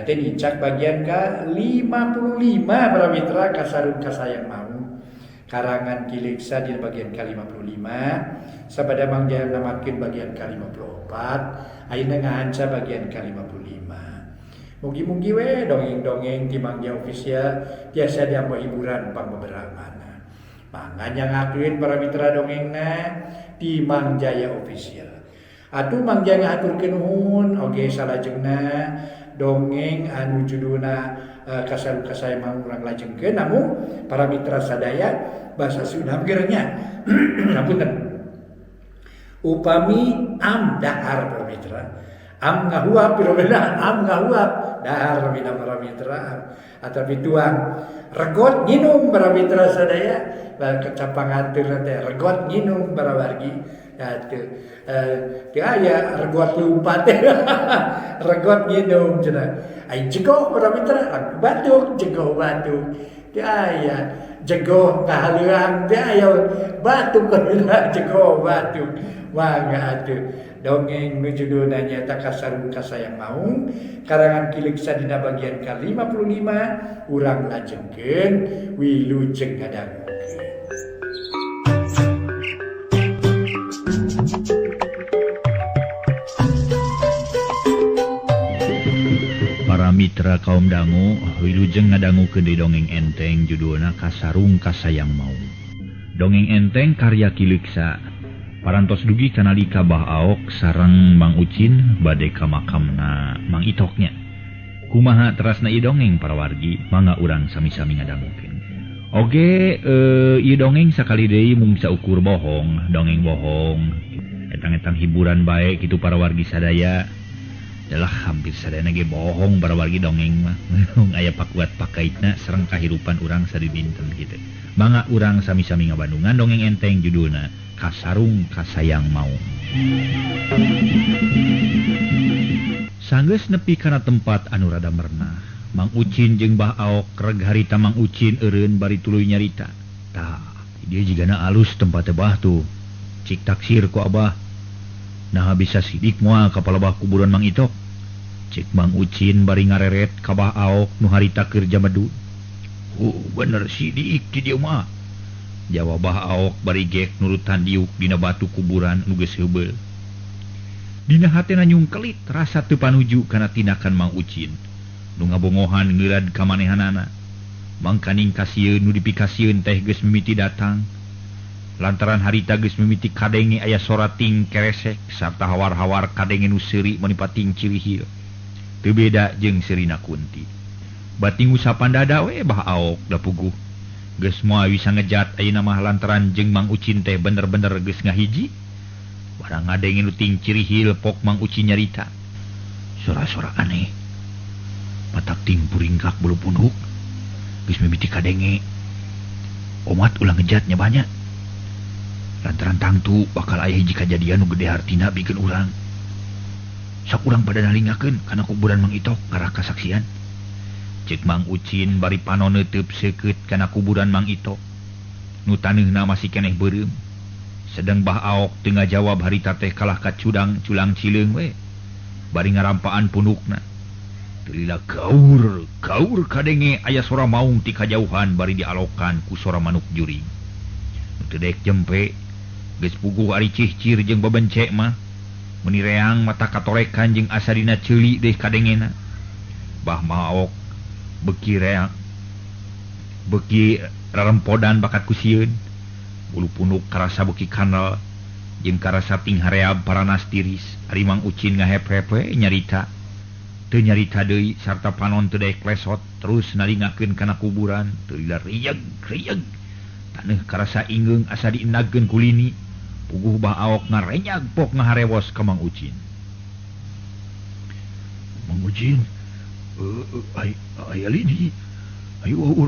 teh nicak bagian ke-55 para mitra kasarung kasayang mau. Karangan Kiliksa di bagian ke-55, sabada Mang Jaya namakeun bagian ke-54, ayeuna ngahanca bagian ke-55. Mugi-mugi we dongeng-dongeng ti Mang Jaya official tiasa diambo hiburan pangbeberamana. Mangga nyangakeun para mitra dongengna ti Mang Jaya official. Atuh Mang Jaya ngahaturkeun nuhun oge salajengna dongeng anu judulna kasarung kasayang mau urang lajengkeun namun para mitra sadaya bahasa Sunda gernya ngapunten upami am dahar para mitra am ngahuap piromena am ngahuap dahar para mitra atapi tuang regot nginum para mitra sadaya kecapangateur teh regot nginum para wargi teu aya regot lumpat regot nginum cenah ai jegoh para mitra batuk jegoh batuk teu aya jegoh ngahaleuang teu aya batuk kana jegoh batuk mangga atuh dongeng nu judulna nyaeta kasarung kasayang maung karangan Kiliksa dina bagian ke-55 urang lajengkeun wilujeng ngadangukeun. Para mitra kaum dangu wilujeng ngadangukeun di dongeng enteng judulna kasarung kasayang maung. Dongeng enteng karya Kiliksa. Parantos dugi kanalika Bah Aok sareng Mang Ucin bade ka makamna Mang Itoknya. Kumaha terasna ieu dongeng para wargi mangga urang sami-sami ngadangukeun. Oge ieu dongeng sakali deui mung saukur bohong, dongeng bohong. Etang-etang hiburan bae kitu para wargi sadaya. Adalah hampir sadayana ge bohong para wargi dongeng mah. Aya pakuat pakaitna sareng kahirupan urang sadidinten kitu. Mangga urang sami-sami ngabandungan dongeng enteng judulna Kasarung Kasayang Maung. Sanggeus nepi kana tempat anu rada mernah, Mang Ucin jeung Bah Aok reg harita Mang Ucin eureun bari tuluy nyarita. Tah, ieu jigana alus tempat teh Bah tuh. Cik taksir ku Abah. Nah bisa sidik moal ka palebah kuburan Mang Itok. Cik Mang Ucin bari ngareret ka Bah Aok nu harita keur jamedu. Bener sidik di dieu mah. Jawab Bah Aok bari gek nurutan diuk dina batu kuburan nu geus heubeul. Dina hatena nyungkelit rasa teu panuju kana tindakan Mang Ucin nu ngabongohan ngeurad ka manehanana. Mangkaning kasieun nu dipikasieun teh geus mimiti datang. Lantaran harita geus mimiti kadenge aya sorating keresek sarta hawar-hawar kadenge nu seuri menipating cirihil. Teu beda jeung seurina Kunti. Bating usapan dada we Bah Aok da puguh. Geus moal bisa ngejat ayeuna mah lantaran jeung Mang Ucin teh bener-bener geus ngahiji. Barang ngadenge nu ting cirihil pok Mang Ucin nyarita. Sora-sora aneh. Matak ting puringkak bulu punuk. Geus mimiti kadenge. Omat ulah ngejatnya banyak. Lantaran tangtu bakal aya hiji kajadian nu gede hartina bikeun urang. Sok urang pada nalingakeun kana kuburan Mang Itok ngarah kasaksian. Cek Mang Ucin bari panon neuteub seukeut kana kuburan Mang Itok. Nu taneuna masih keneh beureum. Sedang Bah Aok teu ngajawab harita teh kalah ka culang cileung we. Bari ngarampaan punukna. Teu lila kaur kadenge aya sora maung ti kajauhan bari dialokan ku sora manuk juring. Nu teu dek jempe geus puguh ari cihcir jeung babencek mah. Muni reang mata katorekan jeung asa dina ceuli deui kadengena. Bah Aok beki rarempodan bakat kusieun bulu punuk karasa beki kanal jeung karasa ting hareab paranas tiris ari Mang Ucin ngahep-hep nyarita teu nyarita deui sarta panon teu daek klesot terus nalingakeun kana kuburan teu lila riyeg taneuh karasa ingeung asa diendagkeun ku lini puguh Bah Aok ngarenyag pok ngaharewos ka Mang Ucin. Mang Ucin ayah lini ayo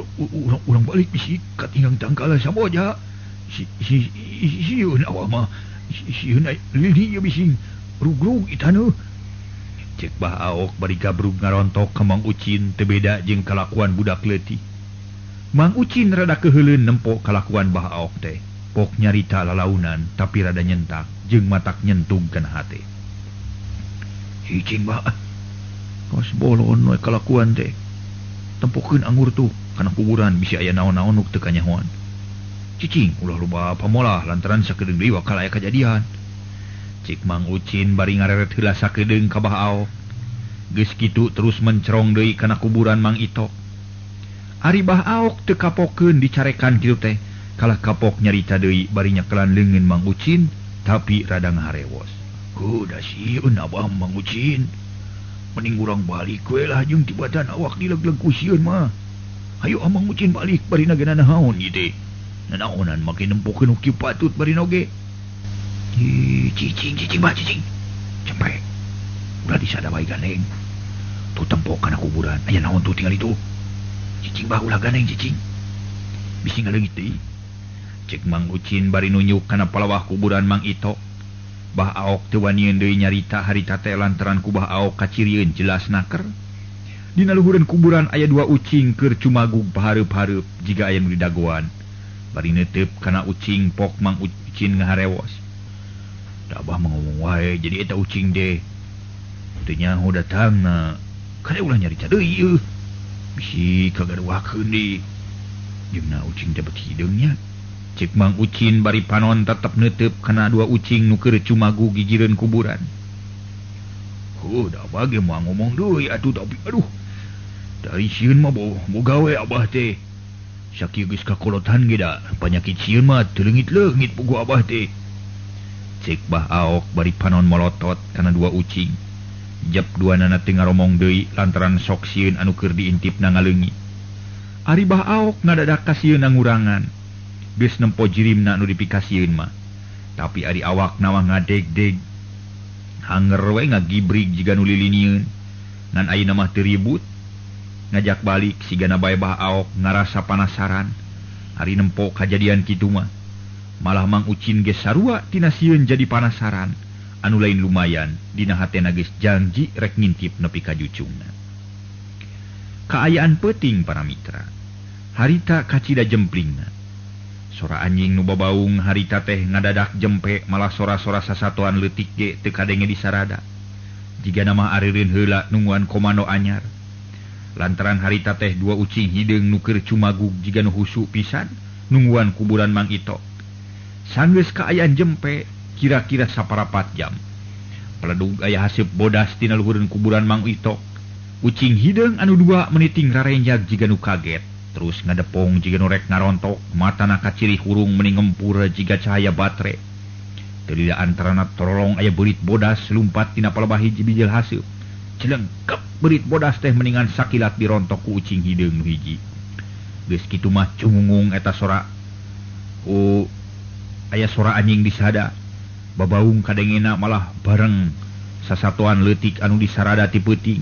urang balik bisi katinggang tangkala samoja siun awak mah siun lini ya bising rugrug itanu. Cek Bah Aok bari gabrug ngarontok ka Mang Ucin teu beda jeung kalakuan budak leutik. Mang Ucin rada keheuleun nempo kalakuan Bah Aok teh pok nyarita lalaunan tapi rada nyentak jeung matak nyentug kana hate. Cicing Bah Kaos bolon we kalakuan teh. Tempokeun anggur tuh kana kuburan bisi aya naon-naon nu teu kanyahoan. Cicing ulah loba pamolah lantaran sakedeung deui wakal aya kajadian. Cik Mang Ucin bari ngareret heula sakedeung ka Bah Aok. Geus kitu terus mencerong deui kana kuburan Mang Itok. Ari Bah Aok teu kapokeun dicarekan kitu teh, kalah kapok nyarita deui bari nyakelan leungeun Mang Ucin tapi rada ngaharewos. Kuda sieun abah Mang Ucin. Mending urang balik we lah jeung tibatan awak dilegleg ku sieun mah. Hayu Mang Ucin balik bari nagana naon ieu teh. Nanaonan make nempukeun uki patut bari noge. Cicing bah cicing. Cepet. Ulah disada bae gandeng. Tu tempok kana kuburan. Aya naon tu tinggal itu. Cicing bah ulah gandeng cicing. Bisi ngaleungit deui. Cek Mang Ucin bari nunjuk kana palawah kuburan Mang Itok. Bah Aok teu wanieun deui nyarita harita teh lantaran ku Bah Aok kacirieun jelas naker. Dina luhureun kuburan aya 2 ucing keur cumagug pahareup-hareup jiga aya nu didagoan. Bari neuteup kana ucing pok Mang Ucin ngaharewos. Da abah ngomong wae jadi eta ucing deh. Teu nyaho datangna. Kade ulah nyarita deui ieu. Bisi kagaduakeun deui. Jeung ucing teh beuti hideungnya. Cek Mang Ucin bari panon tetep neuteup kana 2 ucing nu keur cumagug gigireun kuburan. Da abah ge moal ngomong deui atuh tapi aduh. Dari sieun mah boga gawe abah teh. Sakieu geus kakolotan ge da. Panyakit sieun mah teu leungit-leungit pugu abah teh. Cek Bah Aok bari panon molotot kana 2 ucing. Jep duanana teu ngaromong deui lantaran sok sieun anu keur diintipna ngaleungit. Ari Bah Aok ngadadak ka sieunna ngurangan. Geus nempo jirimna anu dipikasieun mah. Tapi ari awakna mah ngadeg-deg. Hanger we ngagibrig jiga nu lilinieun. Ngan ayeuna mah teu ribut. Ngajak balik sigana bae Bah Aok ngarasa panasaran. Ari nempo kajadian kitu mah. Malah Mang Ucin geus sarua tina sieun jadi panasaran. Anu lain lumayan dina hatena geus janji rek ngintip nepi ka jucungna. Kaayaan peuting para mitra. Harita kacida jemplingna. Sora anjing nu babaung harita teh ngadadak jempe malah sora-sora sasatoan leutik ge teu kadenge disarada. Jigana mah areureun heula nungguan komando anyar. Lantaran harita teh 2 ucing hideung nu keur cumagug jiga nu husu pisan nungguan kuburan Mang Itok. Sanggeus kaayaan jempe kira-kira 1/4 jam. Peledug aya haseup bodas tina luhureun kuburan Mang Itok. Ucing hideung anu 2 meniting rarenjag jiga nu kaget. Terus ngadepong jiga nu rek ngarontok, matana kaciri hurung meni ngempur jiga cahaya batre. Teu lila antarana torolong aya beurit bodas lumpat tina palebah hiji bijil haseup. Celengkep beurit bodas teh meningan sakilat dirontok ku ucing hideung nu hiji. Geus kitu mah cungungung eta sora. Aya sora anjing disada. Babaung kadengena malah bareng sasatoan leutik anu disarada ti peuting.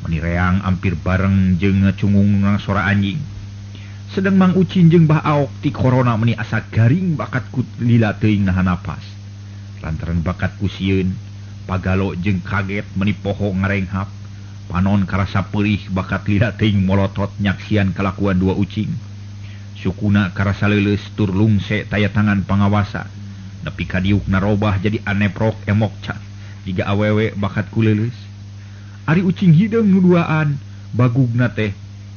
Meni reang ampir bareng jeung ngacungungna sora anjing. Sedeng Mang Ucin jeung Bah Aok ti korona meni asa garing bakat ku lila teuing nahan napas. Lantaran bakat ku sieun, pagalo jeung kaget meni poho ngarenghap. Panon karasa peurih bakat lila teuing molotot nyaksian kalakuan 2 ucing. Sukuna karasa leuleus tur lungse taya tangan pangawasa. Nepi ka diuk narobah jadi aneprok emok cat. Jiga awewe bakat ku leuleus. Ari ucing hideung nu 2an bagugna teh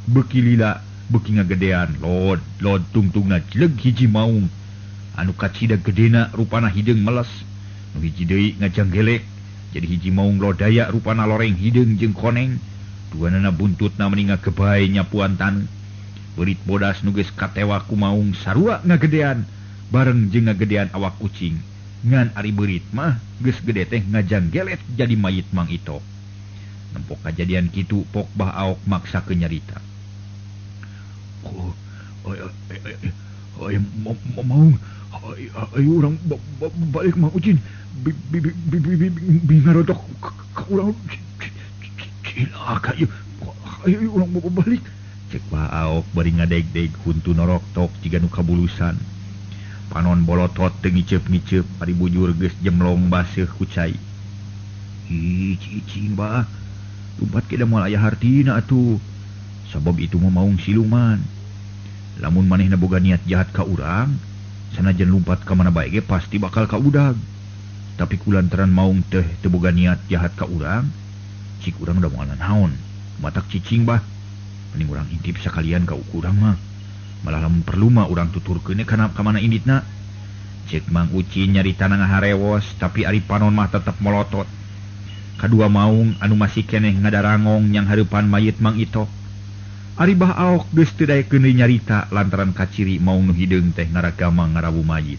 beuki lila beuki ngagedean lod tungtungna jeleg hiji maung. Anu kacida gedena rupana hideung meles. Nu hiji deui ngajanggelek jadi hiji maung lodaya rupana loreng hideung jeung koneng. Duanana buntutna meni ngagebae nyapuan tanu. Beurit bodas nu geus katewa ku maung sarua ngagedean bareng jeung ngagedean awak ucing. Ngan ari beurit mah geus gede teh ngajanggelet jadi mayit Mang Itok. Nempok kajadian kitu pok Bah Aok maksakeun nyarita. Maung ayo urang balik Mang Ucin. Bingarotok ka urang cilaka ieu. Ayo urang balik. Cek Bah Aok bari ngadeg-deg huntu norok tok jiga nu kabulusan. Panon bolotot teu ngiceup-ngiceup ari bujur geus jemlong baseuh ku cai. Cicing bah. Lumpat ke da moal aya hartina atuh. Sabab itu mah maung siluman. Lamun manehna boga niat jahat ka urang, sanajan lumpat ka mana bae ge pasti bakal ka udag. Tapi kulantaran maung teh teu boga niat jahat ka urang, cik urang udah moal naon matak cicing bah mending urang intip sakalian ka urang mah malah lamun perlu mah urang tuturkeun kana ka mana inditna. Cek Mang Ucin nyarita ngaharewos tapi ari panon mah tetep melotot. Kadua maung anu masih keneh ngadarangong yang hareupan mayit Mang Itok. Ari bah aok geus teu daekeun nyarita lantaran kaciri maung nu hideung teh ngaragama ngarawu mayit.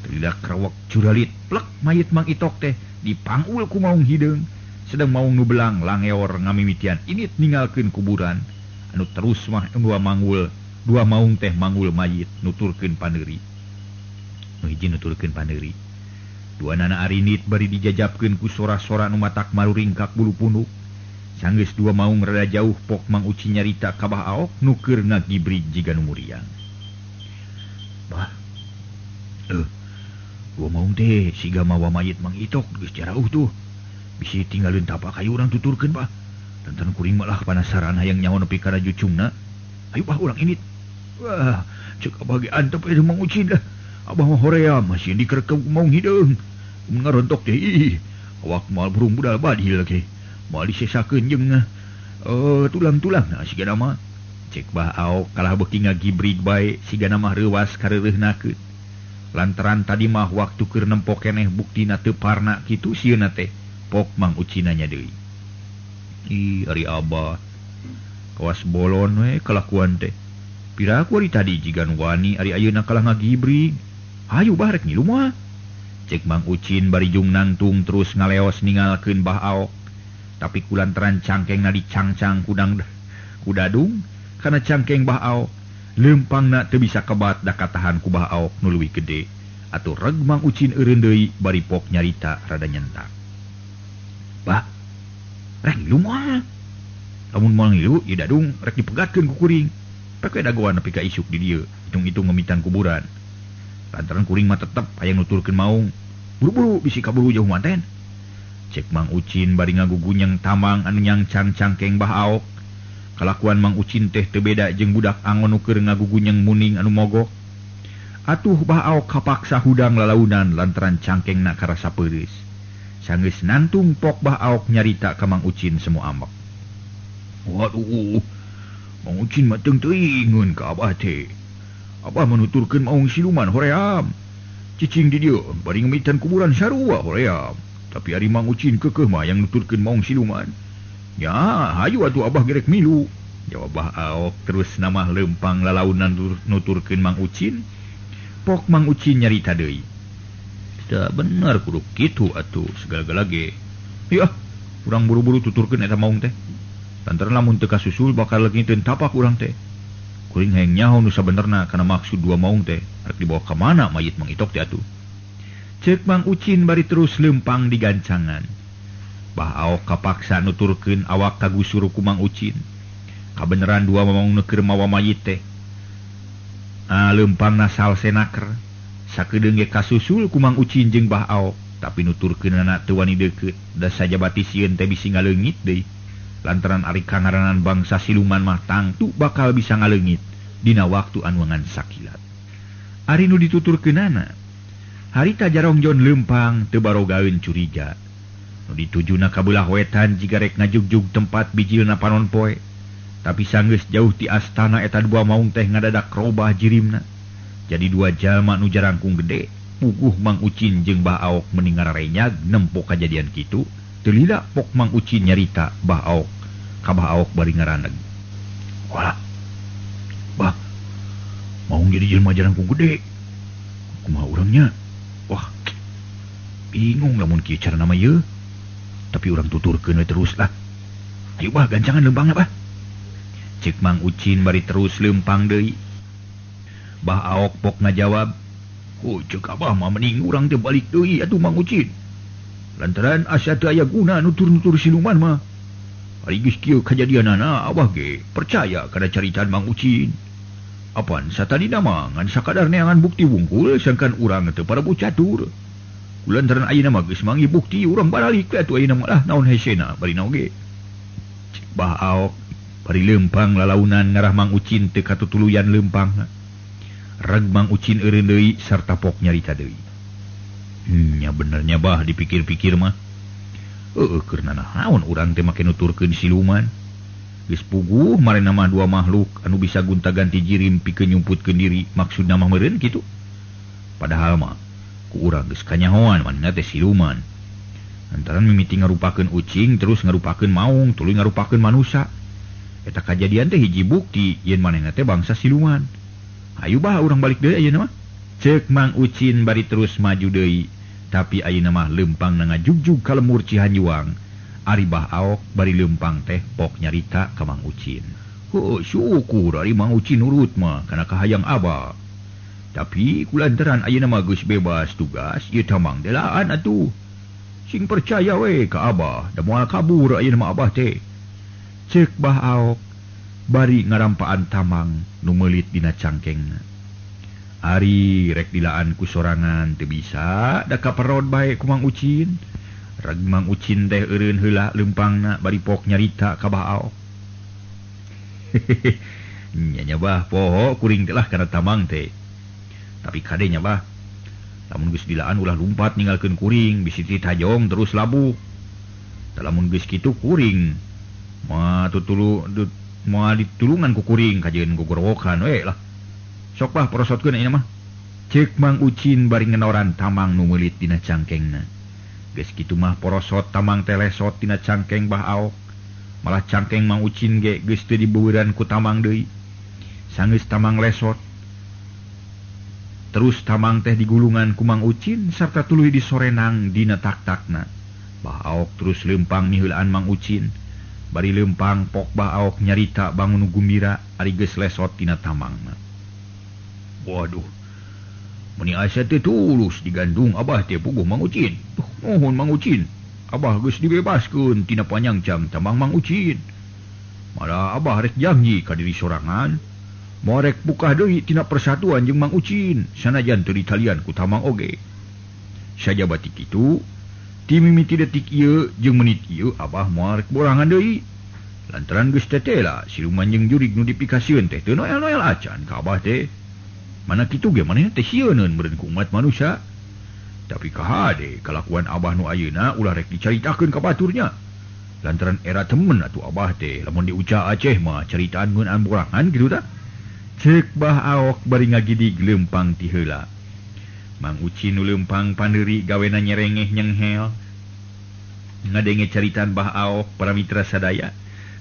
Teu krewek curalit plek mayit Mang Itok teh dipangul ku maung hideung. Sedang maung nu belang langeor ngamimitian init ninggalkeun kuburan. Anu terus mah dua maung teh mangul mayit nuturkeun paneuri. Nu hiji nuturkeun paneuri. Dua nana arinit bari dijajabkeun ku sora-sora nu matak maruringkak bulu punuk. Sanggeus dua maung rada jauh pok Mang Ucin nyarita ka Bah Aok nu keur ngagibrig jiga nu muriang. Bah. Dua maung teh siga mawa mayit Mang Itok geus jarauh tuh. Bisi tinggalin tapak kayu orang tuturkeun bah. Lantaran kuring malah penasaran hayang nyaho nepi kana jucungna. Ayo bah urang init. Wah, cek abah ge antep aya Mang Ucin dah. Abah mah horea masih dikerekeu maung hideung. Ngarontok teh ih. Awak moal burung budal badil ge. Moal disesakeun jeung tulang-tulang nah sigana mah. Cek Bah Aok kalah beuki ngagibrig bae sigana mah reuwas kareureunnakeun. Lantaran tadi mah waktu keur nempok keneh buktina teu parna kitu sieuna teh. Pok Mang Ucin nanya deui. Ih, ari abah. Kawas bolon we kelakuan teh. Piraku ari tadi jigan wani ari ayeuna kalah ngagibrig. Hayu bah rek ngilu moal. Cek Mang Ucin bari jung nangtung terus ngaleos ningalkeun Bah Aok. Tapi kulantaran cangkengna dicangcang kudadung kana cangkeng Bah Aok. Leumpangna teu bisa kebat da katahan ku Bah Aok nu leuwih gede. Atuh reg Mang Ucin eureun deui bari pok nyarita rada nyentak. Bah, rek ngilu moal. Lamun moal ngilu, ieu dadung rek dipegatkeun ku kuring. Pake dagoan nepi ka isuk di dieu, hitung-hitung ngemitan kuburan. Lantaran kuring mah tetep hayang nuturkeun maung. Buru-buru bisi kaburu jauh manten. Cek Mang Ucin bari ngagugunyeng tamang anu nyangcang cangkeng Bah Aok. Kalakuan Mang Ucin teh teu beda jeung budak angon nu keur ngagugunyeng muning anu mogok. Atuh Bah Aok kapaksa hudang lalaunan lantaran cangkengna karasa peureus. Sanggeus nantung pok Bah Aok nyarita ka Mang Ucin semua ambek. Waduh, Mang Ucin mah teung teuingeun ka abah teh. Abah menuturkeun maung siluman hoream. Cicing di dieu bari ngemitan kuburan sarua hoream. Tapi ari Mang Ucin keukeuh mah yang nuturkeun maung siluman. Ya, hayu atuh abah gerek milu. Jawab Bah Aok terus namah leumpang lalaunan nuturkeun Mang Ucin. Pok Mang Ucin nyarita deui. Tidak benar kudu kitu atuh segala-gala ge. Ya, urang buru-buru tuturkeun eta maung teh. Lantaran lamun teu kasusul bakal leungiteun tapak urang teh. Kuring hayang nyaho nu sabenerna kana maksud dua maung teh arek dibawa ka mana mayit Mang Itok teh atuh. Ceuk Mang Ucin bari terus leumpang di gancangan. Bah Aok kapaksa nuturkeun awak kagusur ku Mang Ucin. Kabeneran dua maung keur mawa mayit teh. Leumpangna salse naker. Sakedeung ge kasusul ku Mang Ucin jeung Bah Aok, tapi nuturkeunana teu wani deukeut, da sajabati sieun teh bisi ngaleungit deui. Lantaran ari kangaranan bangsa siluman mah tangtu bakal bisa ngaleungit dina waktu anu ngan sakilat. Ari nu dituturkeunana, harita jarongjon leumpang teu barogaeun curiga. Nu ditujuna ka beulah wetan jiga rek ngajugjug tempat bijilna panon poe. Tapi sanggeus jauh ti astana eta dua maung teh ngadadak robah jirimna. Jadi dua jalma nu jarangkung gede, puguh Mang Ucin jeung Bah Aok mending ngarenyag nempo kajadian kitu, teu lila pok Mang Ucin nyarita Bah Aok, ka Bah Aok bari ngaraneg. Walah. Bah. Maung jadi jelema jarangkung gede. Kumaha urangnya? Wah. Bingung lamun kieu carana mah yeuh. Tapi urang tuturkeun we terus lah. Ayo bah gancangan leumpangna bah. Cek Mang Ucin bari terus leumpang deui. Bah Aok pok ngajawab, cek abah mah mending urang teh balik deui atuh Mang Ucin. Lantaran asa teu aya guna nutur-nutur siluman mah. Ari geus kieu kajadianana abah ge percaya kada caritaan Mang Ucin. Apan satadina mah ngan sakadar neangan bukti wungkul sangkan urang teu parabu catur. Kulantaran ayeuna mah geus manggi bukti urang baralik atuh ayeuna mah naon hesena bari naon ge. Bah Aok bari leumpang lalaunan ngarah Mang Ucin teu katutuluyan leumpangna. Reg Mang Ucin eureun deui sarta pok nyarita deui. Nya benernya bah dipikir-pikir mah. karena naon urang teh make nuturkeun siluman geus puguh mare nama dua makhluk anu bisa gunta-ganti jirim pikeun nyumputkeun diri maksudna mah meureun kitu padahal mah ku urang geus kanyahoan manehna teh siluman antaran mimiti ngarupakeun ucing terus ngarupakeun maung tuluy ngarupakeun manusia eta kajadian teh hiji bukti yen manehna teh bangsa siluman hayu bah urang balik deui ayeuna mah ceuk Mang Ucin bari terus maju deui tapi ayeuna mah lempang ngajugjug ka lemur Cihanjuang ari Bah Aok bari lempang teh pok nyarita ka Mang Ucin syukur ari Mang Ucin nurut mah kana kahayang Abah tapi kulantaran ayeuna mah geus bebas tugas ieu tamang delaan atuh sing percaya we ka Abah da moal kabur ayeuna mah Abah teh ceuk Bah Aok bari ngarampaan tamang nu meulit dina cangkengna ari rek dilaan ku sorangan teu bisa da kaperod bae ku Mang Ucin rag Mang Ucin teh eureun heula lempangna bari pok nyarita ka Bah Aok nya Bah poho kuring teh lah kana tamang teh tapi kadenya Bah lamun geus dilaan ulah lumpat ninggalkeun kuring bisi tajong terus labuh lamun geus kitu kuring moal ditulungan ku kuring kajeun gogorowokan we lah sok Bah porosotkeun ayeuna mah ceuk Mang Ucin bari ngenoran tamang nu meulit dina cangkengna geus kitu mah porosot tamang teh lesot dina cangkeng Bah Aok malah cangkeng Mang Ucin ge geus teu dibeueuran ku tamang deui sanggeus tamang lesot terus tamang teh digulungan ku Mang Ucin sarta tuluy disorenang dina tak-takna Bah Aok terus lempang miheulaan Mang Ucin bari lempang pok Bah Aok nyarita bangun gumbira ari geus lesot tina tamangna waduh meni asa teh tulus digandung Abah teh puguh Mang Ucin nuhun Mang Ucin Abah geus dibebaskeun tina panyangjang tamang Mang Ucin malah Abah rek janji ka diri sorangan moal rek bukah deui tina persatuan jeung Mang Ucin sanajan teu ditalian ku tamang oge sajabati kitu ti mimiti detik ieu jeung menit ieu Abah moal rek borangan deui lantaran geus tetela siluman jeung jurig nu dipikasieun teh teu noel-noel acan ka Abah teh mana kitu ge manehna teh sieunneun meureun ku umat manusia tapi kahade kalakuan Abah nu ayeuna ulah rek dicaritakeun ka baturnya lantaran era temen atuh Abah teh lamun diuca Aceh mah caritaan ngeunaan borangan kitu tah ceuk Bah Aok bari ngagidig lempang ti heula Mang Ucin nu lempang pandeuri gawena nyerengeh nyenghel ngadenge caritaan Bah Aok para mitra sadaya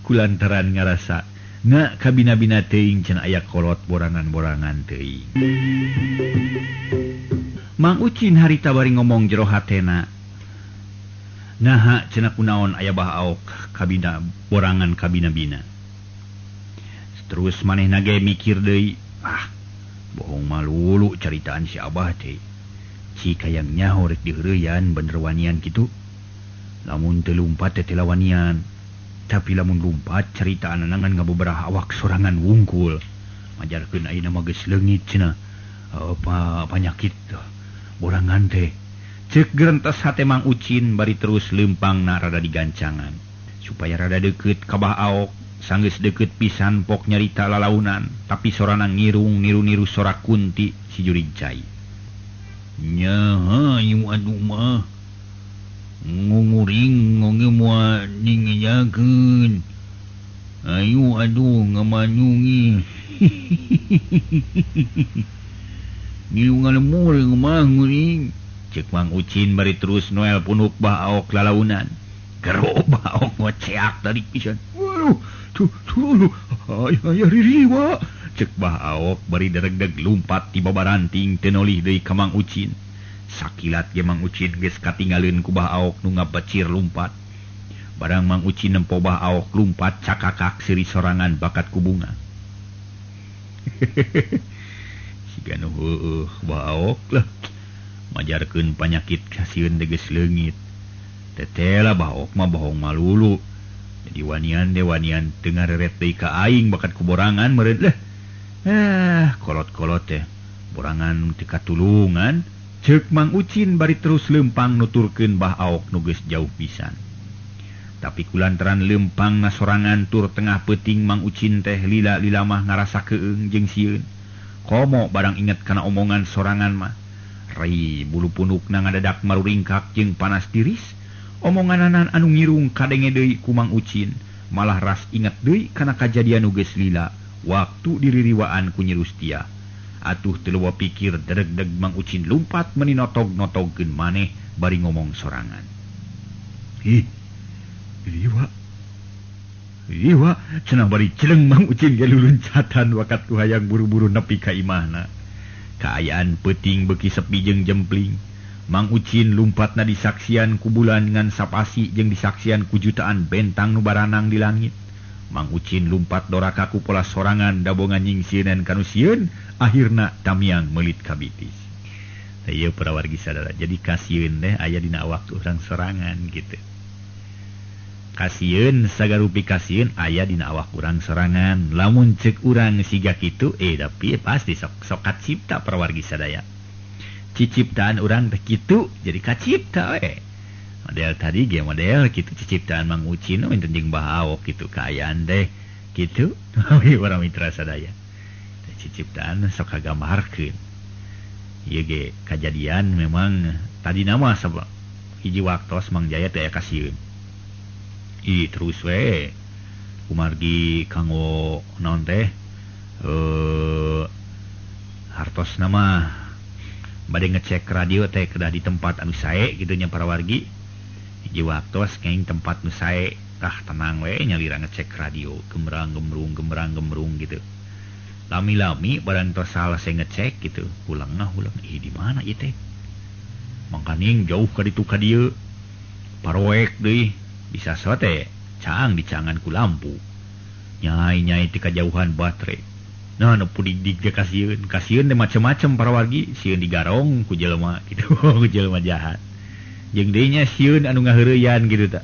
kulantaran ngarasa na kabina-bina teuing cenah aya kolot borangan-borangan teuing Mang Ucin harita bari ngomong jero hatena naha cenah kunaon aya Bah Aok kabina borangan kabina-bina terus manehna ge mikir deui bohong malulu caritaan si Abah teh cik hayang nyaho rek diheureuyan bener wanian kitu lamun teu lumpat teh lawanian tapi lamun lumpat caritaan nangan ngabubaraha awak sorangan wungkul majarkeun ayeuna mah geus leungit cenah apa panyakit borangan teh ceuk gerentos hate Mang Ucin bari terus lempangna rada digancangan supaya rada deukeut ka Bah Aok sanggeus deukeut pisan pok nyarita lalaunan tapi sorana ngirung niru-niru sora Kunti si jurig cai nyaha ieu aduh mah nguring ngonge moal ningiyakeun ayo aduh ngamanyungi ngiru ngalemur mah nguring ceuk Mang Ucin bari terus noel punuk Bah Aok lalaunan gero Bah Aok ngoceak tadi pisan waduh tuh aya ririwa ceuk Bah Aok bari deregdeg lumpat ti babaranting teu nolih deui ka Mang Ucin sakilat ge Mang Ucin geus katinggalieun ku Bah Aok nu ngabecir lumpat barang Mang Ucin nempo Bah Aok lumpat cakakak siri sorangan bakat ku bunga siga nu heueuh Bah Aok lah majarkeun panyakit kasieun teh geus leungit tetela Bah Aok mah bohong malulu jadi wanian teu ngareret deui ka aing bakat ku borangan meureun leh kolot-kolot teh borangan teu katulungan ceuk Mang Ucin bari terus lempang nuturkeun Bah Aok nu geus jauh pisan tapi kulantaran lempangna sorangan tur tengah peuting Mang Ucin teh lila-lila mah ngarasa keung jeung sieun komo barang inget kana omongan sorangan mah rai bulu punukna ngadadak maruringkak jeung panas tiris omonganan anu ngirung kadenge deui ku Mang Ucin malah ras ingat deui kana kajadian nu geus lila waktu diririwaan ku Nyi Rustia. Atuh teu leuwih pikir dereg-deg Mang Ucin lumpat meuni notog-notogkeun maneh bari ngomong sorangan. Ih, Iwa, cenah bari celeng Mang Ucin ge luluncatan wakat ku hayang buru-buru nepi ka imahna. Kaayaan peuting beuki sepi jeung jempling. Mang Ucin lumpatna disaksian ku bulan ngan sapasi jeung disaksian ku jutaan bentang nu baranang di langit. Mang Ucin lumpat doraka ku pola sorangan dabongan nyingsieunan kanu sieun, akhirna tamiang meulit ka bitis. Ieu para wargi sadara, jadi kasieun teh aya dina awak urang sorangan kitu. Kasieun sagarupi kasieun aya dina awak urang sorangan. Lamun ceuk urang siga kitu, tapi pasti sok kacipta para wargi sadaya. Ciciptaan urang teh kitu jadi kacipta we. Model tadi ge model kitu ciciptaan Mang Ucin wonten jeung Mbah Awok kitu kaayaan teh kitu. Para mitra sadaya. Ciciptaan sok kagambarkeun. Ieu ge kajadian memang tadi nama sabab hiji waktos Mang Jaya teh aya kasieun. Terus we kumargi kanggo naon teh hartos nama bade ngecek radio teh kedah di tempat anu sae kitu nya para wargi. Hiji waktos kenging tempat nu sae tah tenang we nyalira ngecek radio gembrang-gembrung gitu. Lami-lami barang tos salah saya ngecek gitu ulang di mana ieu teh mangkaning jauh ka ditu ka dieu paroek deui bisa sote caang dicangan ku lampu nyai-nyai ti kajauhan baterai. Nah nu pudig ge kasieun teh macem-macem para wargi, sieun digarong ku jelema kitu ku jelema jahat. Jeung deui nya sieun anu ngaheureuyan kitu teh.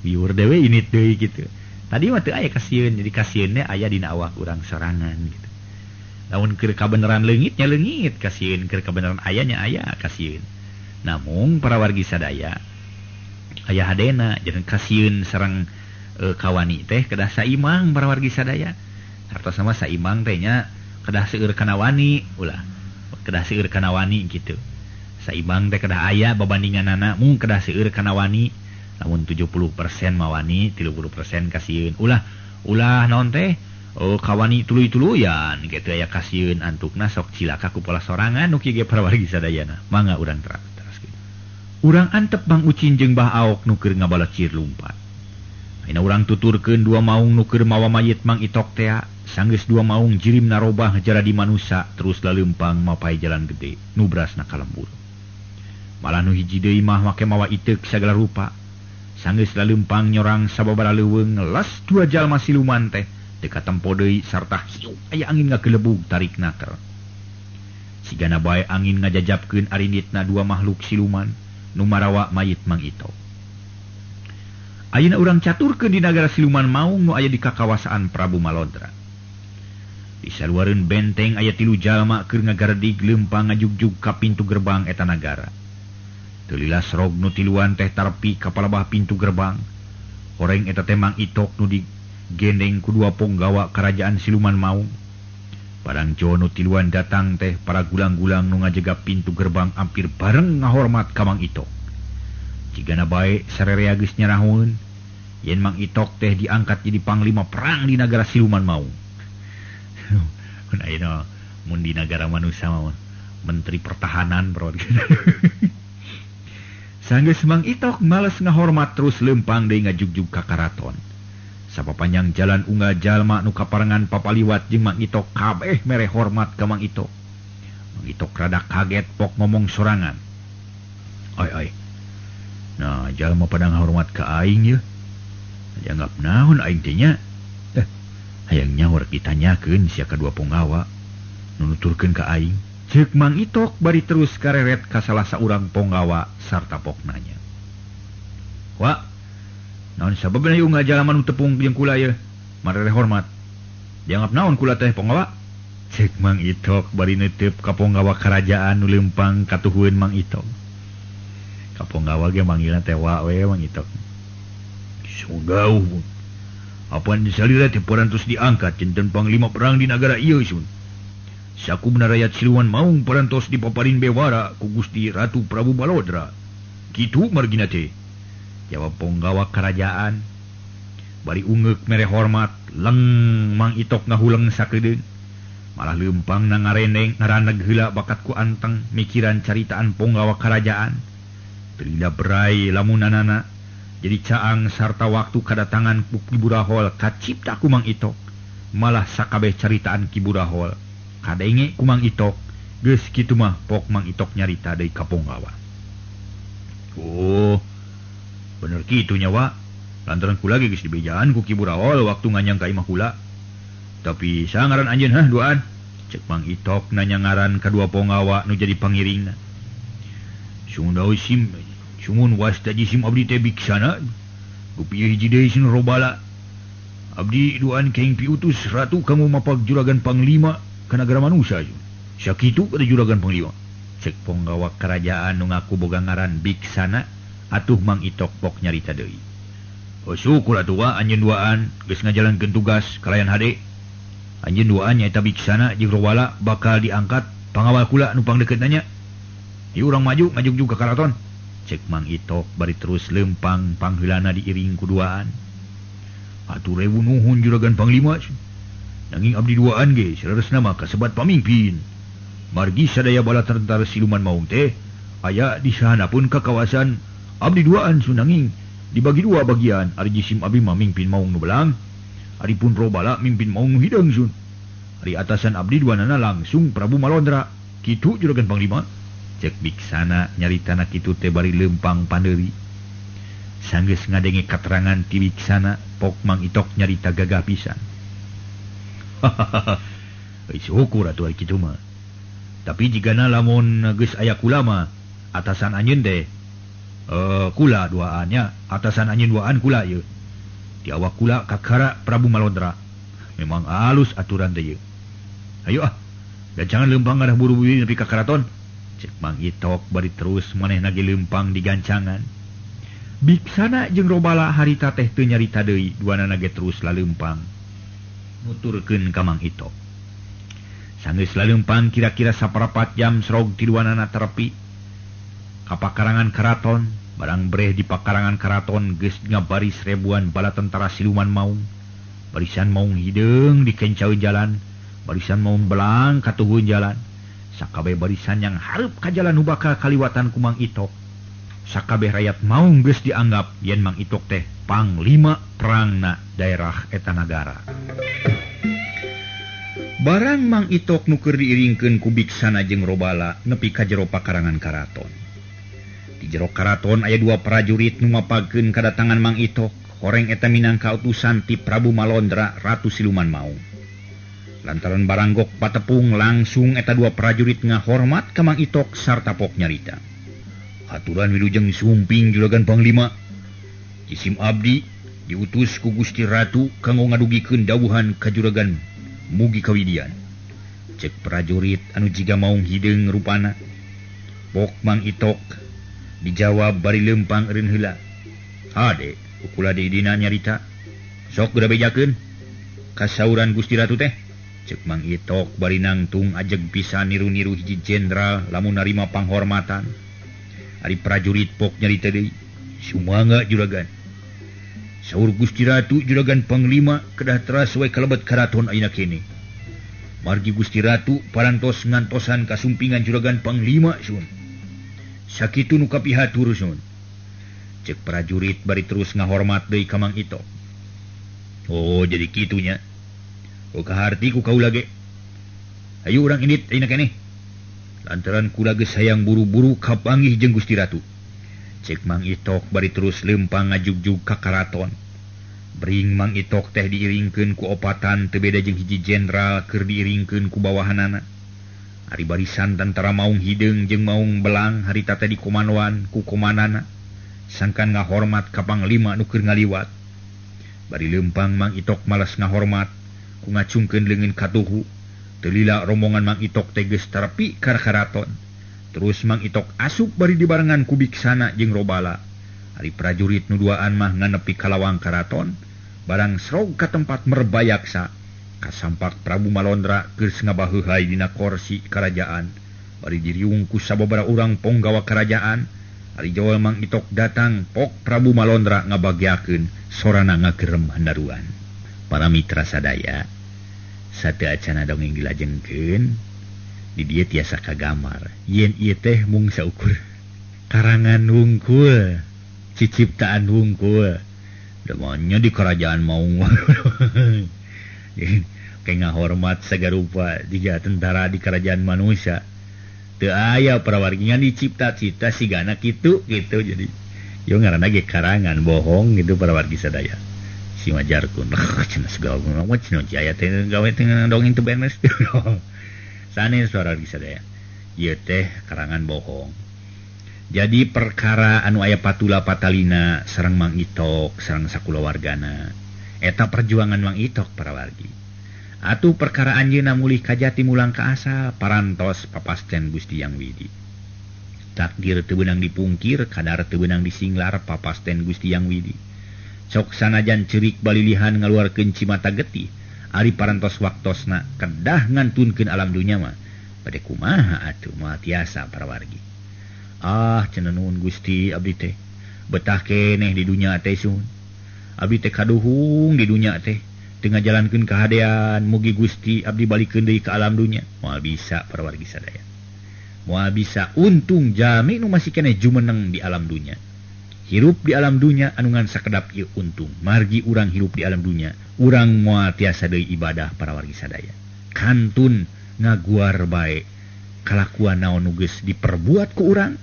Biur dewe init deui kitu. Tadi mah teu aya kasieun, jadi kasieun teh aya dina awak urang sorangan gitu. Lamun keur kabeneran leungit nya leungit kasieun, keur kabeneran aya nya aya kasieun. Namung para wargi sadaya aya hadena jeung kasieun sareng kawani teh kedah saimang para wargi sadaya. Hartos sama saimang teh nya kedah seueur kana wani ulah. Kedah seueur kana wani kitu. Saimang teh kedah aya babandinganana mung kedah seueur kana wani. Lamun 70% mah wani, 30% kasieun. Ulah naon teh? Kawani tuluy-tuluyan kitu aya kasieun antukna sok cilaka ku pola sorangan nu kieu ge para wargi sadayana. Mangga urang teraskeun. Urang antep Mang Ucin jeung Mbah Awok nu keur ngabalacir lumpat. Ayeuna urang tuturkeun dua maung nu keur mawa mayit Mang Itok teh. Sanggeus dua maung jirim narobah jara di manusa terus laleumpang mapai jalan gede nu brasna kalembur. Malah nu hiji deui mah make mawa iteuk sagala rupa. Sanggeus laleumpang nyorang sababaraha leuweung les dua jalma siluman teh teu katempo deui sarta hiu aya angin ngagelebug tarik naker. Sigana bae angin ngajajabkeun arinditna dua makhluk siluman nu marawa mayit Mang Itok. Ayeuna urang caturkeun di nagara siluman maung nu aya di kakawasaan Prabu Malodra. Di saluareun benteng aya 3 jalma keur ngagardig leumpang ngajugjug ka pintu gerbang eta nagara. Teu lilas rog nu tiluan teh tarpi ka palebah pintu gerbang. Horeng eta teh Mang Itok nu digendeng ku dua ponggawa kerajaan siluman maung. Padang Jawa nu tiluan datang teh para gulang-gulang nu ngajaga pintu gerbang ampir bareng ngahormat ka Mang Itok. Cigana bae sarerea geus nyarahun yen Mang Itok teh diangkat jadi panglima perang di nagara siluman maung. Mun ayeuna mun di nagara manusia mah menteri pertahanan bro. Sanggeus Mang Itok males ngahormat terus leumpang deui ngajugjug ka karaton. Sapapanjang jalan unggal jalma nu kaparengan papaliwat jeung Mang Itok kabeh mere hormat ka Mang Itok. Mang Itok rada kaget pok ngomong sorangan. Ai. Nah, jalma pada ngahormat ka aing ye. Dianggap naon aing teh nya? Hayang nyaur ditanyakeun sia kadua ponggawa nu nuturkeun ka aing. Ceuk Mang Itok bari terus kareret ka salah saurang ponggawa sarta pok nanya. Wa, naon sababna ieu ngajalma nu tepung jeung kula ye? Marere hormat. Dianggap naon kula teh ponggawa? Ceuk Mang Itok bari neuteup ka ponggawa kerajaan nu leumpang katuhueun Mang Itok. Ka ponggawa ge manggilna teh wa we Mang Itok. Sugauh. Apaan disalira teh parantos diangkat janten panglima perang di nagara ieu sun. Sakubna rakyat siluman maung parantos dipaparin bewara ku Gusti Ratu Prabu Malodra. Kitu margina teh. jawab penggawa kerajaan bari ungek mere hormat leng Mang Itok ngahuleng sakedeung malah lempang na ngareneng ngaraneg heula bakat ku anteng mikiran caritaan penggawa kerajaan terila berai lamunanana jadi caang sarta waktu kedatangan ku Kiburahol kacipta ku Mang Itok malah sakabeh caritaan Kiburahol kadenge ku Mang Itok geus kitu mah pok Mang Itok nyarita deui ka penggawa. Oh bener kitu nya wa lantaran kula geus dibejaan ku Kiburahol waktu nganyang ka imah kula tapi sangaran anjeun duaan cek Mang Itok nanya ngaran kadua penggawa nu jadi pangiringna sungun dawe sim sungun wasta jisim abdi teh biksana gupieu hiji deui sin robala abdi duaan keng piutus ratu kamu mapag juragan panglima ka nagara manusia sakitu kada juragan panglima cek penggawa kerajaan nu ngaku boga ngaran biksana atuh Mang Itok pok nyarita deui. Oh syukur atuh wa anjeun duaan geus ngajalankeun tugas kalayan hade anjeun duaan nyaeta biksana jeung robala bakal diangkat pangawal kula nu pangdeukeutna nya ieu urang maju ngajug ka karaton cek Mang Itok bari terus lempang pangheulana diiring ku duaan atur rewu nuhun juragan panglima nanging abdi duaan ge sareresna mah kasebat pamimpin margi sadaya bala tentara siluman maung teh aya di sahanapun ka kawasan abdi duaan sunanging dibagi dua bagian ari jisim abdi mah mimpin maung nu belang ari pun robala mimpin maung nu hideung sun ari atasan abdi duanana langsung Prabu Malondra kitu juragan panglima cek biksana nyaritana kitu teh bari lempang pandeuri sanggeus ngadenge katerangan ti biksana pok Mang Itok nyarita gagah pisan. Syukur atuh ari kitu mah tapi jigana lamun geus aya kula mah atasan anjeun teh kula duaannya atasan anjeun duaan kula ye di awak kula kakara Prabu Malondra memang alus aturan teh ye ayo dan jangan lempang ngadah buru-buru nepi ka karaton cek Mang Itok bari terus manehna ge lempang di gancangan biksana jeung robala harita teh teu nyarita deui duanana ge terus lalempang nuturkeun ka Mang Itok sanggeus lalempang kira-kira saparapat jam srog ti duanana terepi ka pakarangan karaton barang breh di pakarangan karaton geus ngabaris ribuan bala tentara siluman maung barisan maung hideung di kencaeun jalan barisan maung belang katuhun jalan sakabeh barisan yang hareup ka jalan nu bakal kaliwatan ku Mang Itok sakabeh rakyat maung geus dianggap yen Mang Itok teh panglima perangna daerah eta nagara. Barang Mang Itok nu keur diiringkeun ku biksana jeung robala nepi ka jero pakarangan karaton. Di jero karaton aya dua prajurit nu mapagkeun kadatangan Mang Itok, horeng eta minangka utusan ti Prabu Malondra Ratu Siluman Maung. Lantaran baranggok patepung langsung eta dua prajurit ngahormat ka Mang Itok sarta pok nyarita. Aturan wilujeng sumping juragan panglima. Jisim abdi diutus ku Gusti Ratu kanggo ngadugikeun dawuhan ka juragan mugi kawidian. Cek prajurit anu jiga maung hideung rupana. Pok Mang Itok dijawab bari lempang eureun heula. Hade, ukula di dina nyarita. Sok geura bejakeun. Kasauran Gusti Ratu teh. Cek Mang Itok bari nangtung ajeg pisan niru-niru hiji jenderal lamun narima panghormatan. Ari prajurit pok nyarita deui. Sumangga juragan. Saur Gusti Ratu juragan panglima kedah teras we kalebet karaton ayeuna kene. Margi Gusti Ratu parantos ngantosan kasumpingan juragan panglima sun. Sakitu nu kapihatur sun. Cek prajurit bari terus ngahormat deui ka Mang Itok. Oh jadi kitunya. Oh kaharti ku kaula ge. Ayo urang indit ayeuna keneh. Lantaran kula geus hayang buru-buru kapanggih jeung Gusti Ratu. Cek Mang Itok bari terus lempang ngajugjug ka karaton. Bring Mang Itok teh diiringkeun ku opatan teu beda jeung hiji jenderal keur diiringkeun ku bawahanana. Ari barisan tentara maung hideung jeung maung belang harita teh dikomandoan ku komandanna. Sangkan ngahormat ka panglima nu keur ngaliwat. Bari lempang Mang Itok malas ngahormat ku ngacungkeun leungeun katuhu. Teu lila rombongan Mang Itok teh geus terepi ka karaton. Terus Mang Itok asup bari dibarengan ku biksana jeung robala. Ari prajurit nu duaan mah nganepi ka lawang karaton, barang srog ka tempat merbayaksa. Kasampak Prabu Malondra geus ngabaheuhay dina kursi kerajaan. Bari diriung ku sababaraha urang ponggawa kerajaan, Hari Jawa Mang Itok datang pok Prabu Malondra ngabagiakeun sorana ngagerem handaruan. Para mitra sadaya, sateacana dongeng dilajengkeun di dieu tiasa kagamar yen ieu teh mung saukur karangan wungkul, ciciptaan wungkul. Demanya di kerajaan Maung. Kayak ngahormat sagarupa jika tentara di kerajaan manusia. Teu aya prawargingan dicipta-cipta sigana kitu gitu. Jadi yo ngaranna ge karangan bohong gitu prawargi sadaya. Si majarkun cenah segala mah cenah aya teh gawe teh dongeng teu benes. Sanes prawargi sadaya. Ieu teh karangan bohong. Jadi perkara anu aya patula patalina sareng Mang Itok sareng sakulawargana eta perjuangan Mang Itok prawargi. Atuh perkara anjeunna mulih ka jati mulang ka asa parantos papasten Gusti Yang Widi. Takdir teu beunang dipungkir, kadar teu beunang disinglar papasten Gusti Yang Widi. Sok sanajan ceurik balilihan ngaluarkeun cimata getih, ari parantos waktosna kedah ngantunkeun alam dunya mah. Bade kumaha atuh moal tiasa parawargi. Ah cenah nuhun Gusti abdi teh. Betah keneh di dunya teh sun. Abdi teh kaduhung di dunya teh. Tengah jalankeun kahadean mugi Gusti abdi balikeun deui ka alam dunya. Moal bisa parawargi sadaya. Moal bisa untung jami nu masih keneh jumeneng di alam dunya. Hirup di alam dunya anu ngan sakedap ieu untung. Margi urang hirup di alam dunya, urang moal tiasa deui ibadah parawargi sadaya. Kantun ngaguar bae kalakuan naon nu geus diperbuat ku urang.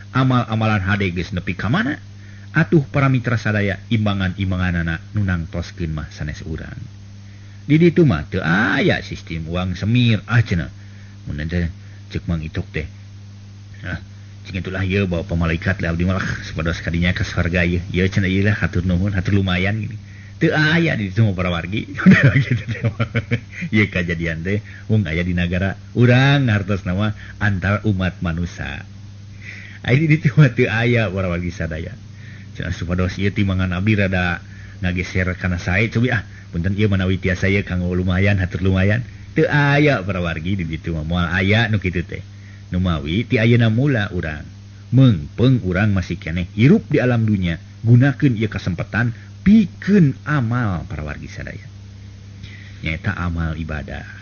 Amal-amalan hade geus nepi ka mana? Atuh para mitra sadaya imbangan-imbanganana nu nangtoskeun mah sanes urang. Di ditu mah teu aya sistem uang semir cenah. Mun teh ceuk Mang Itok teh. Cing itulah ieu bawa pamalaikat le abdi malah sapados kadinya ka surga ieu. Ieu cenah ieu lah hatur nuhun, hatur lumayan gini. Teu aya di ditu mah para wargi. Gitu teh. Ieu kajadian teh wong aya di nagara urang hartosna mah antar umat manusia. Ai di ditu mah teu aya para wargi sadaya. Cenah supados ieu timbangan abdi rada ngageser kana sae cobi punten ieu manawi tiasa ieu kanggo lumayan hatur lumayan teu aya para wargi di ditu mah moal aya nu kitu teh nu mawi ti ayeuna mula urang meungpeung urang masih keneh hirup di alam dunya gunakeun ieu kasempatan pikeun amal para wargi sadaya nyaeta amal ibadah.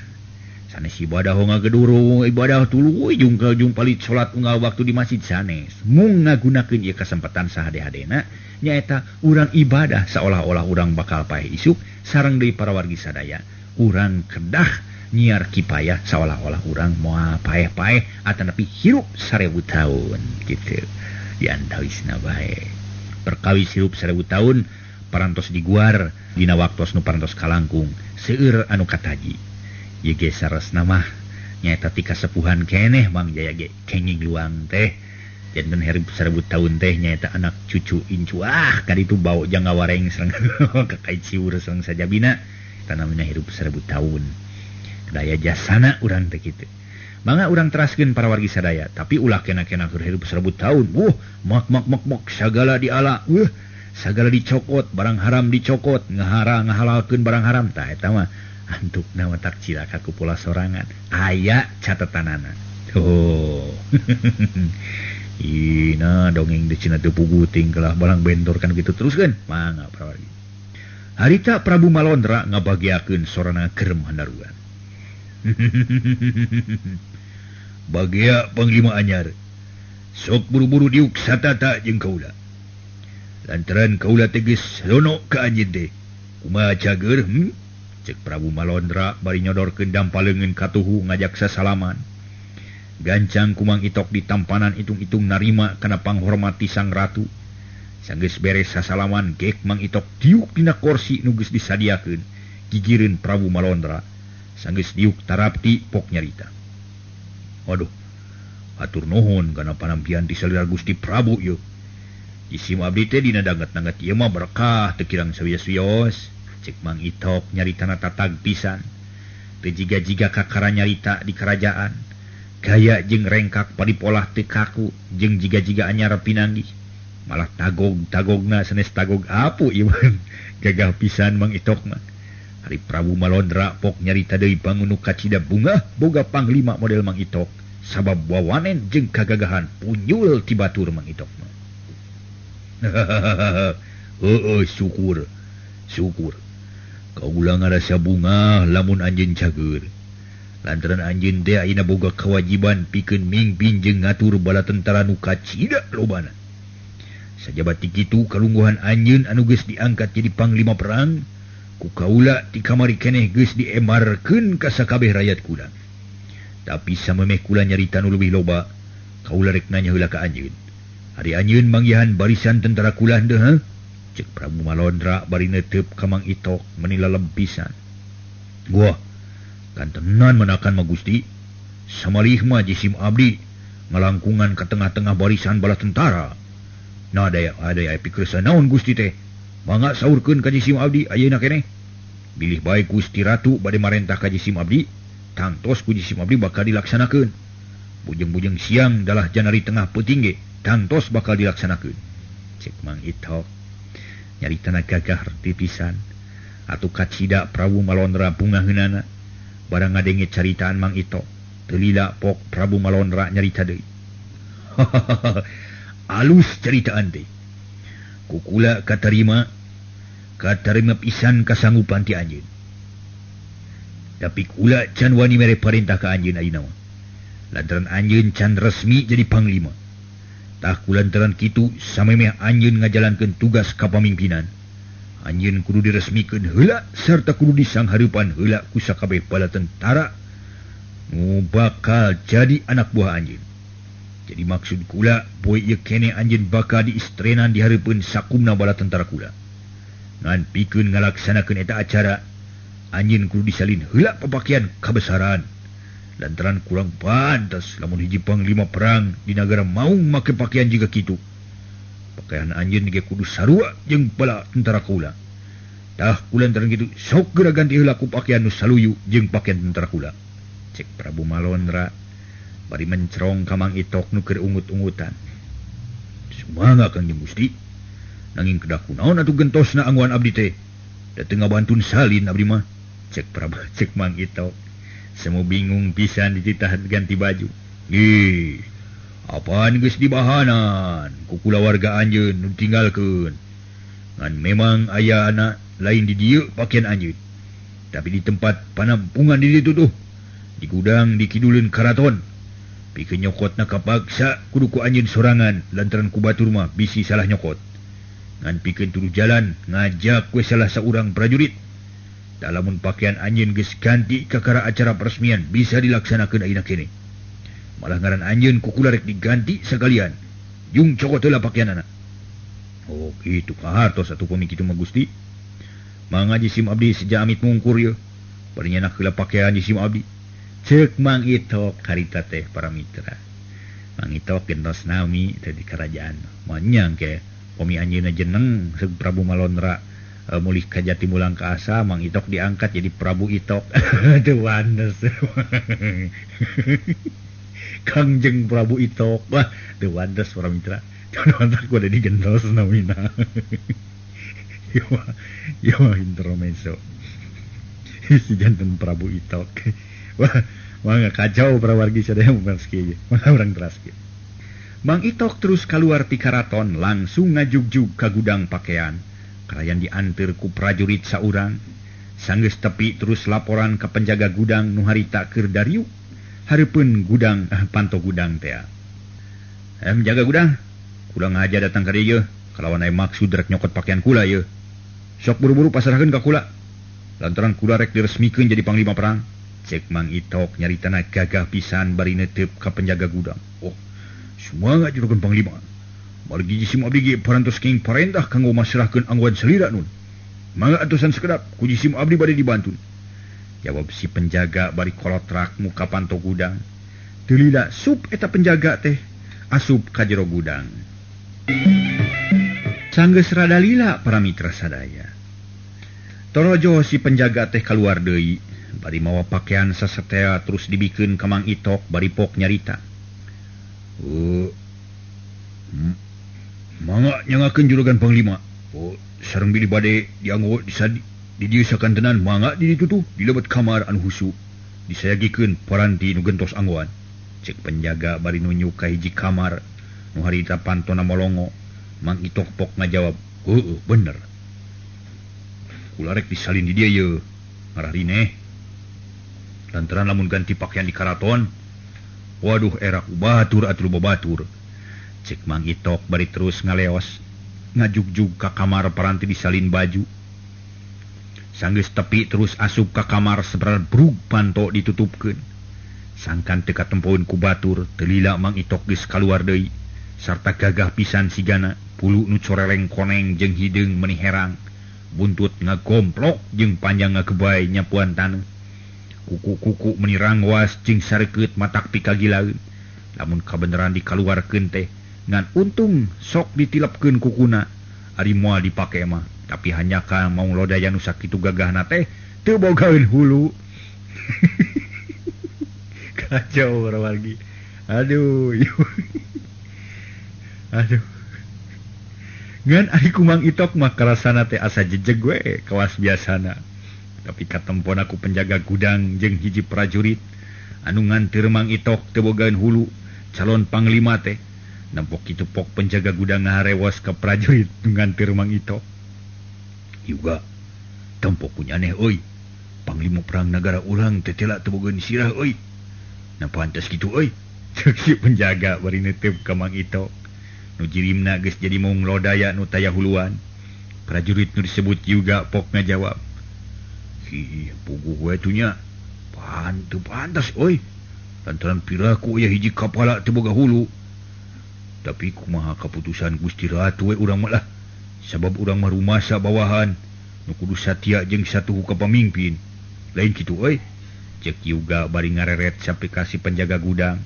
Sanes ibadah ngageduru ibadah tuluy jung palit salat unggal waktu di masjid sanes mung ngagunakeun ieu kasempatan sahade-hadena nyaeta urang ibadah seolah-olah urang bakal paeh isuk sareng deui para wargi sadaya urang kedah nyiar kipayah seolah-olah urang moal paeh-paeh atanapi hirup 1000 taun kitu diandawisna bae. Perkawis hirup 1000 taun parantos diguar dina waktos nu parantos kalangkung seueur anu kataji. Ieu ge saresna mah nyaeta ti kasepuhan keneh Mang Jaya ge kenging luang teh janten hirup 1000 taun teh nyaeta anak cucu incu kaditu bau jangga wareng sareng kakait siur sareng sajabina eta namina hirup 1000 taun. Daya jasana urang teh kitu. Mangga urang teraskeun para wargi sadaya, tapi ulah kena-kena keur hirup 1000 taun. Mak sagala diala. Sagala dicokot, barang haram dicokot, ngahalalkeun barang haram tah eta mah antuk nama tak cilaka ku pola sorangan aya catetanana. Ina dongeng di cina teu puguting kelah balang bentor kan gitu teruskeun mangga prawargi. Harita Prabu Malondra ngabagiakeun sorana kerem handaruan. Bagia panglima anyar sok buru-buru diuk satata jeung kaula lantaran kaula teges lono ka anjeun teh kumaha cager cek Prabu Malondra bari nyodorkeun dampaleungeun katuhu ngajak sasalaman. Gancang ku Mang Itok di tampanan itung-itung narima kana panghormati sang ratu. Sanggeus beres sasalaman gek Mang Itok diuk dina kursi nu geus disadiakeun gigireun Prabu Malondra. Sanggeus diuk tarapti pok nyarita. Waduh, atur nuhun kana panampian ti salira Gusti Prabu ieu. Isim abdi teh dina danget-danget ieu mah berkah teu kirang sawios-wios. Cek Mang Itok nyaritana tatag pisan. Teu jiga-jiga kakara nyarita di kerajaan. Gaya jeung rengkak padipolah teu kaku jeung jiga-jiga anyar pinanggih. Malah tagog-tagogna sanes tagog apu ieu gagah pisan Mang Itok mah. Hari Prabu Malondra pok nyarita deui bangun nu kacida bunga boga panglima model Mang Itok sabab wawanen jeung kagagahan punyul ti batur Mang Itok mah. syukur kau ulang rasa bunga lamun anjeun cager lantaran anjeun teh ayeuna boga kewajiban pikeun mingpin jeung ngatur bala tentara nu kacida lobana sajabat ti kitu kalungguhan anjeun anu geus diangkat jadi panglima perang ku kaula ti kamari keneh geus diemarkeun ka sakabeh rakyat kula tapi samemeh kula nyarita nu leuwih loba kaula rek nanya heula ka anjeun ari anjeun manggihan barisan tentara kula henteu heuh cek Prabu Malondra bari neuteup ka Mang Itok meuni lalem pisan. Gua kan tenan menakan mah Gusti. Samalih mah jisim abdi ngalangkungan ka tengah-tengah barisan bala tentara. Nah ada pikir sanaon Gusti teh. Mangga saurkeun ka jisim abdi ayeuna keneh. Bilih bae Gusti Ratu bade marentah ka jisim abdi, tangtos ku jisim abdi bakal dilaksanakeun. Bujeng-bujeng siang dalah janari tengah peuting ge, tangtos bakal dilaksanakeun. Cek Mang Itok nyaritana gagah reti pisan atuh kacida Prabu Malondra bungaheunana barang ngadenge caritaan Mang Itok teu lila pok Prabu Malondra nyarita deui. Alus caritaan teh ku kula katarima pisan kasanggupan ti anjeun tapi kula can wani mere parentah ka anjeun ayeuna mah lantaran anjeun can resmi jadi panglima. Tah kulantaran kitu samemeh anjeun ngajalankeun tugas kapamimpinan anjeun kudu diresmikeun heula sarta kudu disanghareupan heula ku sakabeh bala tentara nu bakal jadi anak buah anjeun. Jadi maksud kula poe ieu keneh anjeun bakal diistrenan di hareupeun sakumna bala tentara kula. Ngan pikeun ngalaksanakeun eta acara anjeun kudu disalin heula papakian kabesaran. Lantaran kurang pantas lamun hiji panglima perang di negara mau make pakaian juga kitu. Pakaian anjeun ge kudu sarua jeung bala tentara kula. Tah kulantaran kitu sok geura ganti heula ku pakaian nu saluyu jeung pakaian tentara kula. Cek Prabu Malondra bari mencerong ka Mang Itok nu keur ungut-ungutan. Sumangga Kangjeng Gusti. Nanging kedah kunaon atuh gentosna angguan abdi teh? Da teu ngabantun salin abdi mah. Cek Mang Itok. Semua bingung pisan dititah ganti baju. Apaan geus dibahanan ku kula warga anjeun nu tinggalkeun. Ngan memang aya anak lain di dieu pakaian anjeun. Tapi di tempat panampungan di ditu tuh. Di gudang di kiduleun karaton. Pikeun nyokotna kapaksa kudu ku anjeun sorangan lantaran ku batur mah bisi salah nyokot. Ngan pikeun tuluy jalan ngajak we salah saurang prajurit. Dalamun pakaian anjeun geus ganti ka kara acara peresmian bisa dilaksanakeun ayeuna keneh. Malah ngaran anjeun ku kula rek diganti sakalian. Jung cokot heula pakaianana. Oh kitu kahartos atuh pami kitu mah Gusti. Mangga jisim abdi seja amit mungkur ye. Bari nyenak heula pakaian jisim abdi. Ceuk Mang Itok harita teh para mitra. Mang Itok gentos nami teh di kerajaan. Manyang ke pami anjeunna jeneng seug Prabu Malondra. Mulih ka Jatimulang ka asa Mang Itok diangkat jadi Prabu Itok. Teu wandes. Kangjeng Prabu Itok. Wah, teu wandes para mitra. Jangan ku ada digentos namina. Yo intermezzo. Si janten Prabu Itok. Wah, mangga kacau prawargi sadaya meski. Mangga urang teraskeun. Mang Itok terus kaluar ti karaton langsung ngajugjug ka gudang pakaian. Kalayan diantir ku prajurit saurang. Sanggeus tepi terus laporan ke penjaga gudang nu harita keur dariuk. Hareupeun gudang panto gudang teh. Menjaga gudang. Kula ngaja datang ka dieu kalawan aya maksud rek nyokot pakaian kula ye. Sok buru-buru pasrahkeun ka kula. Lantaran kula rek diresmikeun jadi panglima perang. Cek Mang Itok nyaritana gagah pisan bari neuteup ka penjaga gudang. Oh, sumangat juragan panglima. Margi jisim abdi ge parantos king parentah kanggo masrahkeun angguan selira nun. Mangga atusan sekedap ku jisim abdi bade dibantu. Jawab si penjaga bari kolotrak muka panto gudang. Teu lila sup eta penjaga teh asup ka jero gudang. Sanggeus rada lila para mitra sadaya. Torojo si penjaga teh kaluar deui bari mawa pakaian sasatea terus dibikeun ka Mang Itok bari pok nyarita. Mangga nyangakeun juragan panglima. Oh, sareng bilih bade dianggo di dieu sakantenan mangga di ditu tuh di lebet kamar anu husu. Disayagikeun paranti nu gentos anggoan. Cek penjaga bari nunjuk ka hiji kamar nu harita pantona molongo. Mang Itok pok ngajawab, bener. Kula rek disalin di dia ye. Ngarah rineh. Lantaran lamun ganti pakaian di karaton. Waduh erak batur atur babatur. Cek Mang Itok bari terus ngaleos. Ngajugjug ka kamar paranti disalin baju. Sanggeus tepi terus asup ka kamar seberar brug panto ditutupkeun. Sangkan teka tempoeun ku batur, telila Mang Itok geus kaluar deui. Sarta gagah pisan sigana, pulu nu coreleng koneng jeung hideung meuni herang. Buntut ngagomplok jeung panjang ngagebay nyapuan taneuh. Kuku-kuku meuni rangwas jeung sareukeut matak pikagilaeun. Lamun kabeneran dikaluarkeun teh ngan untung sok ditilepkeun kukuna. Ari moal dipake mah, tapi hanya ka mau lodaya nu sakitu gagahna teh teu bogaeun hulu. Kacau orang lagi. Aduh. Ngan ari ku Mang Itok mah karasana teh asa jejeg we kawas biasana. Tapi katempona ku penjaga gudang jeung hiji prajurit anu nganteur Mang Itok teu bogaeun hulu calon panglima teh. Nampok kitu pok penjaga gudang ngaharewos ka prajurit nu nganteur Mang Itok. Juga tempok kunyaneh euy. Panglima perang negara urang teh tela teu bogaeun sirah euy. Nah pantas gitu euy. Cek si penjaga bari neuteup ka Mang Itok. Nu jirimna geus jadi mung lodaya nu taya huluan. Prajurit nu disebut juga pok ngajawab. Hi, puguh we tu nya. Pantas euy. Lantaran piraku aya hiji kapala teu boga hulu. Tapi kumaha kaputusan Gusti Ratu we urang mah lah. Sabab urang mah rumasa bawahan nu kudu satia jeung satuhu ka pamimpin. Lain kitu euy. Cek juga bari ngareret sampai kasih penjaga gudang.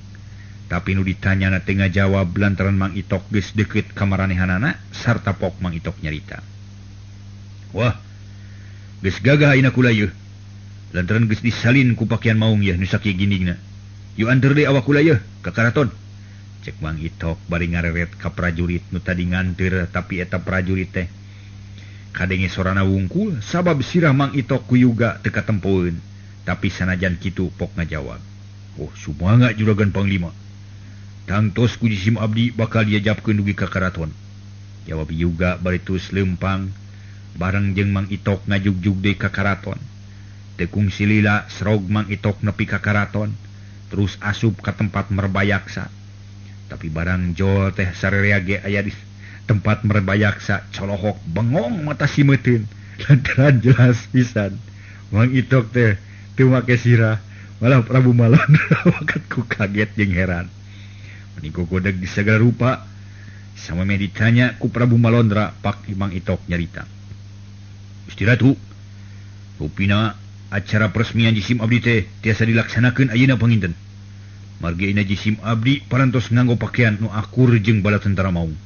Tapi nu ditanya na teh ngajawab lantaran Mang Itok geus deukeut ka maranehanana sarta pok Mang Itok nyarita. Wah, geus gagah ayeuna kula yeuh. Lantaran geus disalin ku pakaian maung yeuh nu sakieu giningna. Yu anteur deui awak kula yeuh ka karaton. Cek Mang Itok bari ngareret ka prajurit nu tadi nganteur tapi eta prajurit teh kadenge sorana wungkul sabab sirah Mang Itok ku yuga teu katempoeun. Tapi sanajan kitu pok ngajawab. Oh, sumangga juragan panglima. Tangtos ku jisim abdi bakal diajabkeun dugi ka karaton. Jawab juga bari terus leumpang bareng jeung Mang Itok ngajugjug deui ka karaton. Tekung silila serog Mang Itok nepi ka karaton terus asup ka tempat merbayaksa. Tapi barang jol teh sarerea ge aya di tempat merbayaksa colohok bengong mata simeuteun lantaran jelas pisan Mang Itok teh teu make sirah. Malah Prabu Malondra wakatku kaget jeung heran. Menika godeg di segala rupa. Sameme ditanya ku Prabu Malondra pak Mang Itok nyarita. Gusti Ratu, rupina acara peresmian jisim abdi teh tiasa dilaksanakeun ayeuna panginten. Margi ayeuna jisim abdi parantos nganggo pakaian nu akur jeung bala tentara maung.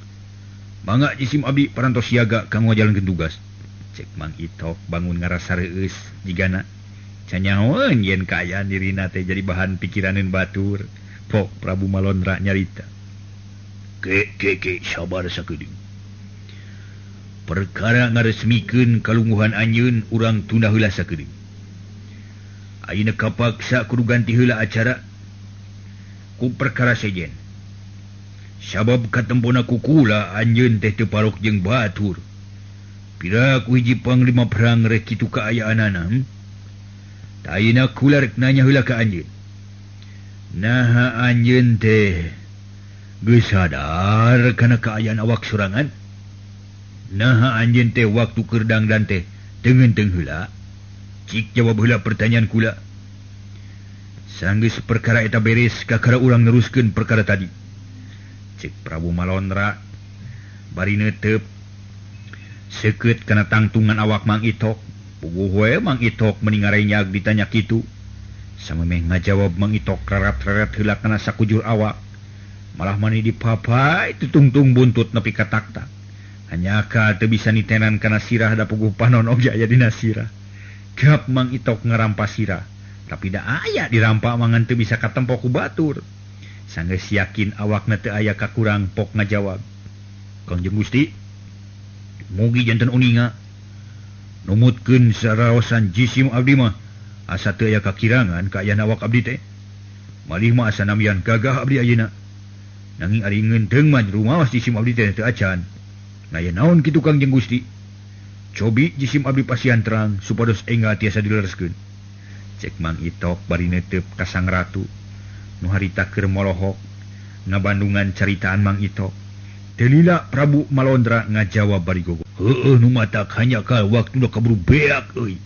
Mangga jisim abdi parantos siaga kanggo ngajalankeun tugas. Cek Mang Itok bangun ngarasa reueus jigana. Canyahoan yen kaayaan dirina teh jadi bahan pikiraneun batur. Pok Prabu Malondra nyarita. Ke sabar sakeudeung. Perkara ngaresmikeun kalungguhan anjeun urang tunda heula sakeudeung. Ayeuna kapaksa kudu ganti heula acara ku perkara sejen. Sabab katempona ku kula anjeun teh teu parok jeung batur. Pira ku hiji panglima perang rek kitu kaayaanana. Ayeuna kula rek nanya heula ka anjeun. Naha anjeun teh geus sadar kana kaayaan awak sorangan? Naha anjeun teh waktu keur dangdan teh teungeun heula? Cik jawab heula pertanyaan kula. Sanggeus perkara eta beres kakara urang neruskeun perkara tadi. Cik Prabu Malondra bari neuteup seukeut kana tangtungan awak Mang Itok. Puguh we Mang Itok meuni ngarenyag ditanya kitu. Samemeh ngajawab Mang Itok rarat-rarat heula kana sakujur awak. Malah mani dipapai tutungtung buntut nepi ka taktak. Hanya ka teu bisa nitenan kana sirah da puguh panon oge aya dina sirah. Gap Mang Itok ngarampas sirah, tapi da aya dirampak mangan teu bisa katempo ku batur. Sanggeus yakin awakna teu aya kakurang pok ngajawab. Kangjeng Gusti, mugi janten uninga numutkeun saraosan jisim abdi mah asa teu aya kakirangan kaayaan awak abdi teh. Malih mah asa namian gagah abdi ayeuna. Nanging ari ngeunteung mah rumaos jisim abdi teh teu acan. Naya naon kitu Kangjeng Gusti? Cobi jisim abdi pasian terang supados enggal tiasa dilereskeun. Cek Mang Itok bari neuteup ka Sang Ratu. Nu harita keur molohok ngabandungan caritaan Mang Itok. Delila Prabu Malondra ngajawab bari gogo. Heueuh nu matak hanya ka waktu da kaburu beak euy.